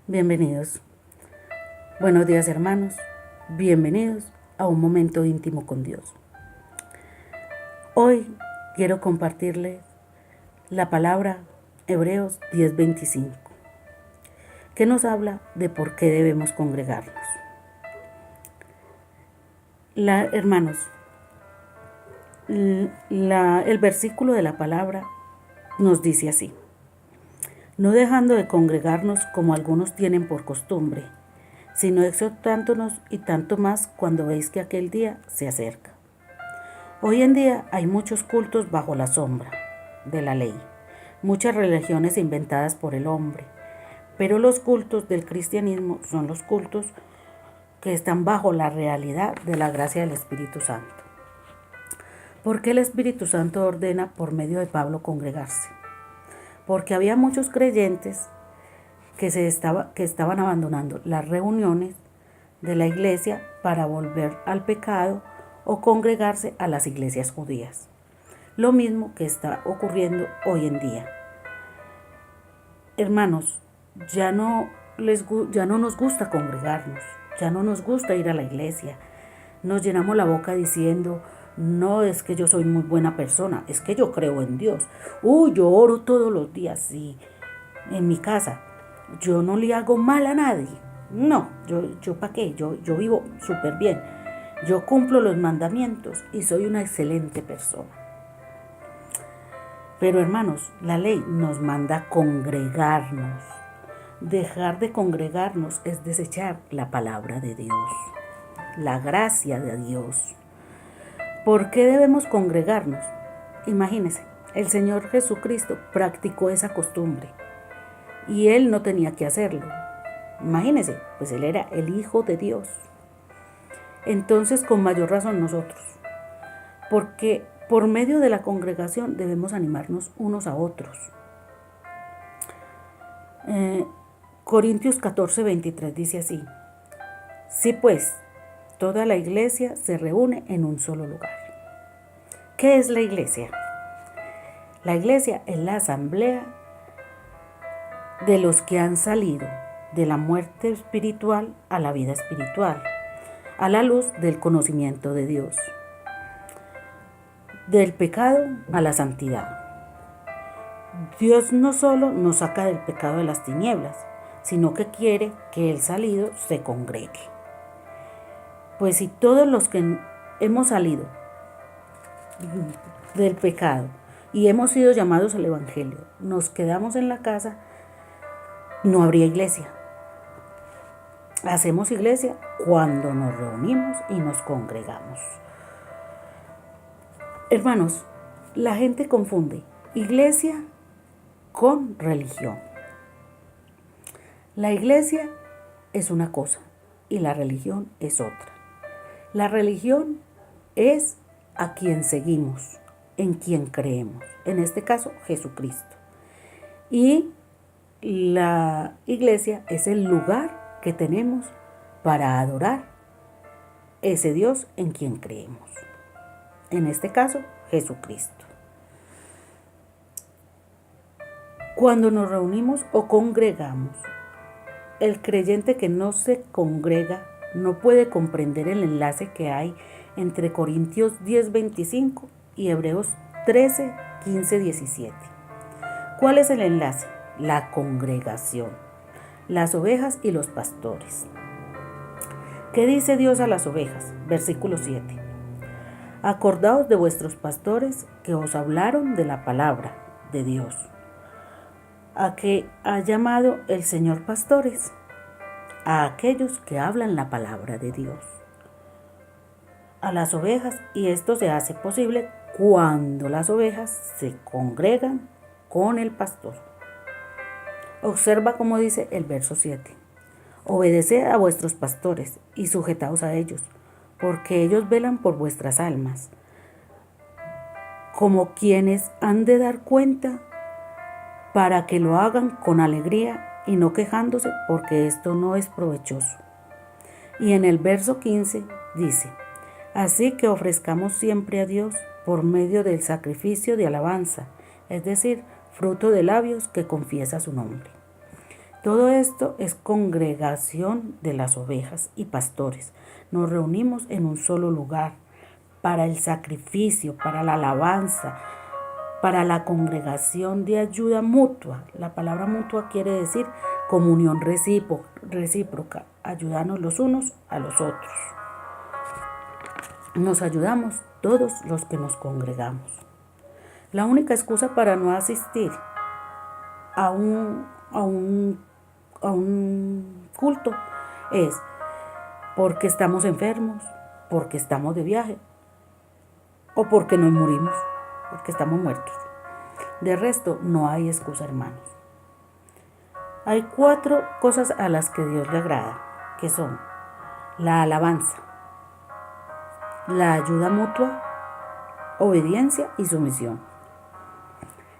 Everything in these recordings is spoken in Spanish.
Bienvenidos. Buenos días, hermanos. Bienvenidos a un momento íntimo con Dios. Hoy quiero compartirles la palabra Hebreos 10:25, que nos habla de por qué debemos congregarnos. Hermanos, el versículo de la palabra nos dice así: no dejando de congregarnos como algunos tienen por costumbre, sino exhortándonos, y tanto más cuando veis que aquel día se acerca. Hoy en día hay muchos cultos bajo la sombra de la ley, muchas religiones inventadas por el hombre, pero los cultos del cristianismo son los cultos que están bajo la realidad de la gracia del Espíritu Santo. ¿Por qué el Espíritu Santo ordena por medio de Pablo congregarse? Porque había muchos creyentes que estaban abandonando las reuniones de la iglesia para volver al pecado o congregarse a las iglesias judías. Lo mismo que está ocurriendo hoy en día. Hermanos, ya no nos gusta congregarnos, ya no nos gusta ir a la iglesia. Nos llenamos la boca diciendo: no, es que yo soy muy buena persona, es que yo creo en Dios. Yo oro todos los días, sí, en mi casa. Yo no le hago mal a nadie. No, yo ¿para qué? Yo vivo súper bien. Yo cumplo los mandamientos y soy una excelente persona. Pero hermanos, la ley nos manda congregarnos. Dejar de congregarnos es desechar la palabra de Dios, la gracia de Dios. ¿Por qué debemos congregarnos? Imagínense, el Señor Jesucristo practicó esa costumbre y Él no tenía que hacerlo. Imagínense, pues Él era el Hijo de Dios. Entonces, con mayor razón nosotros, porque por medio de la congregación debemos animarnos unos a otros. Corintios 14:23 dice así: sí, pues, toda la iglesia se reúne en un solo lugar. ¿Qué es la iglesia? La iglesia es la asamblea de los que han salido de la muerte espiritual a la vida espiritual, a la luz del conocimiento de Dios, del pecado a la santidad. Dios no solo nos saca del pecado de las tinieblas, sino que quiere que el salido se congregue. Pues si todos los que hemos salido del pecado y hemos sido llamados al Evangelio nos quedamos en la casa, no habría iglesia. Hacemos iglesia cuando nos reunimos y nos congregamos. Hermanos, la gente confunde iglesia con religión. La iglesia es una cosa y la religión es otra. La religión es a quien seguimos, en quien creemos, en este caso Jesucristo. Y la iglesia es el lugar que tenemos para adorar ese Dios en quien creemos, en este caso Jesucristo. Cuando nos reunimos o congregamos, el creyente que no se congrega no puede comprender el enlace que hay entre Corintios 10:25 y Hebreos 13:15-17. ¿Cuál es el enlace? La congregación, las ovejas y los pastores. ¿Qué dice Dios a las ovejas? Versículo 7. Acordaos de vuestros pastores que os hablaron de la palabra de Dios, a que ha llamado el Señor pastores, a aquellos que hablan la palabra de Dios, a las ovejas, y esto se hace posible cuando las ovejas se congregan con el pastor. Observa cómo dice el verso 7. Obedeced a vuestros pastores y sujetaos a ellos, porque ellos velan por vuestras almas, como quienes han de dar cuenta, para que lo hagan con alegría y no quejándose, porque esto no es provechoso. Y en el verso 15 dice: así que ofrezcamos siempre a Dios por medio del sacrificio de alabanza, es decir, fruto de labios que confiesa su nombre. Todo esto es congregación de las ovejas y pastores. Nos reunimos en un solo lugar para el sacrificio, para la alabanza, para la congregación de ayuda mutua. La palabra mutua quiere decir comunión recíproca, ayudarnos los unos a los otros. Nos ayudamos todos los que nos congregamos. La única excusa para no asistir a un culto es porque estamos enfermos, porque estamos de viaje o porque nos morimos, porque estamos muertos. De resto, no hay excusa, hermanos. Hay 4 cosas a las que Dios le agrada, que son la alabanza, la ayuda mutua, obediencia y sumisión.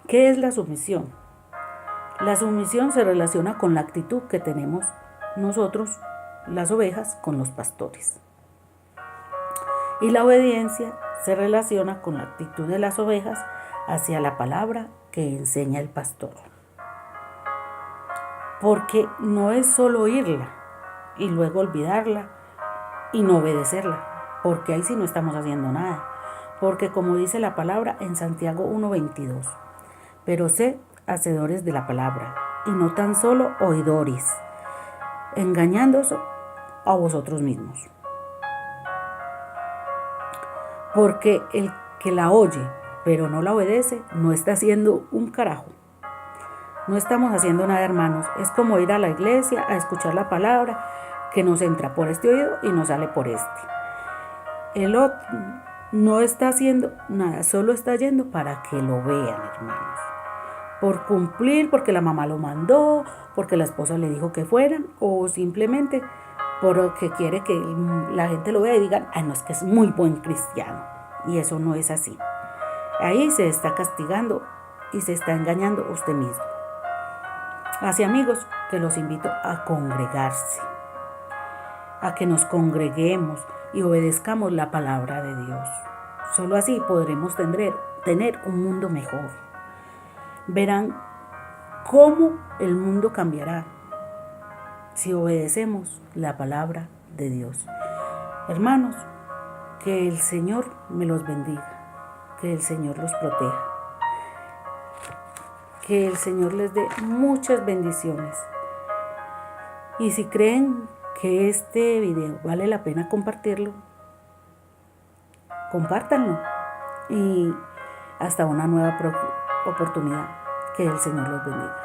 ¿Qué es la sumisión? La sumisión se relaciona con la actitud que tenemos nosotros, las ovejas, con los pastores. Y la obediencia se relaciona con la actitud de las ovejas hacia la palabra que enseña el pastor. Porque no es solo oírla y luego olvidarla y no obedecerla, porque ahí sí no estamos haciendo nada. Porque como dice la palabra en Santiago 1:22, pero sed hacedores de la palabra y no tan solo oidores, engañándose a vosotros mismos. Porque el que la oye pero no la obedece no está haciendo un carajo. No estamos haciendo nada, hermanos. Es como ir a la iglesia a escuchar la palabra que nos entra por este oído y nos sale por este. El otro no está haciendo nada, solo está yendo para que lo vean, hermanos. Por cumplir, porque la mamá lo mandó, porque la esposa le dijo que fueran, o simplemente porque quiere que la gente lo vea y digan, no, es que es muy buen cristiano. Y eso no es así. Ahí se está castigando y se está engañando usted mismo. Así, amigos, que los invito a congregarse, a que nos congreguemos y obedezcamos la palabra de Dios. Solo así podremos tener un mundo mejor. Verán cómo el mundo cambiará si obedecemos la palabra de Dios. Hermanos, que el Señor me los bendiga, que el Señor los proteja, que el Señor les dé muchas bendiciones. Y si creen que este video vale la pena compartirlo, compártanlo. Y hasta una nueva oportunidad. Que el Señor los bendiga.